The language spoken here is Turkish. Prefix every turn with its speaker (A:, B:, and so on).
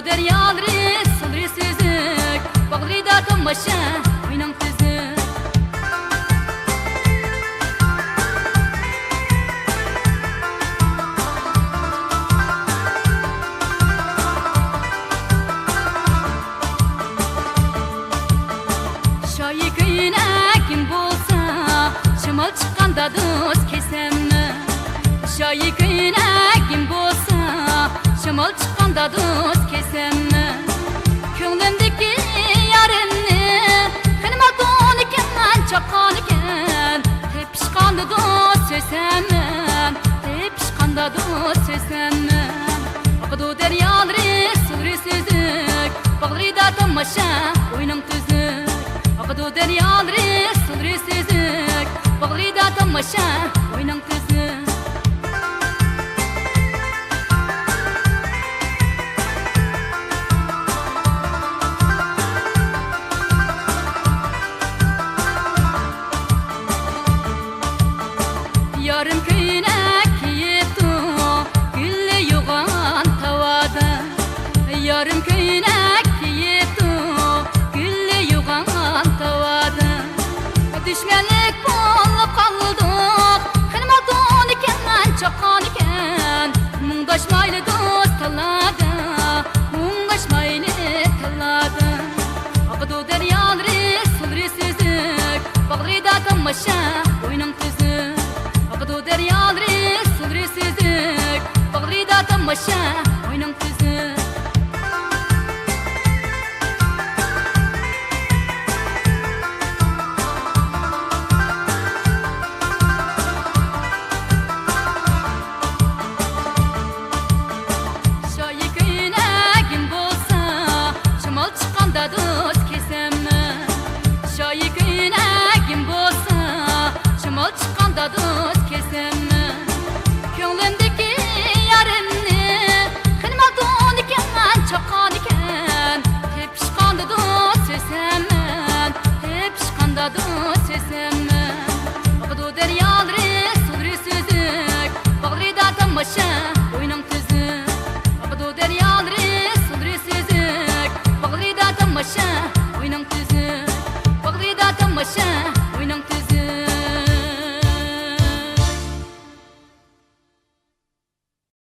A: deryaları sılrı süzük Bağrıda tamaşa oynan tüzük Şayı köyüne kim bulsa Şımal çıkanda dost kesemmi Şayı köyüne kim bulsa Şımal çıkanda dost kesemmi Könglimdeki yarını Kınmadığın iken çakan iken Tepişkanda dost sesemmi Tepişkanda dost sesemmi Akıdu deryaları sığrı süzük Bağrıda tamaşa oynan tüzük Akıdu deryaları sığrı süzük Bağrıda tamaşa oynan tüzük Yarım köyüne kiyiptu Gülle yuğan tavada Yarım köyüne kiyiptu Gülle yuğan tavada Düşmanlık bolup kaldık Kırmadığın iken çakan iken Mundaşmaylı dost talada Mundaşmaylı talada Akıdu deryaları sılrı süzük Bağrıda tamaşa oynan tüzük Akıdu deryaları sılrı süzük Bağrıda tamaşa oynan tüzük Şayı köyüne kim bulsa Şımal çıkanda dost kesemmi Şayı köyüne kim bulsa Şımal çıkanda dost kesemmi Könglimdeki yarını Kınmadığın iken çakan iken Tepişkanda dost sesemmi Tepişkanda dost sesemmi Akıdu deryaları sığrı süzük Bağrıda tamaşa oynan tüzük Akıdu deryaları sığrı süzük Bağrıda tamaşa oynan tüzük Bağrıda tamaşa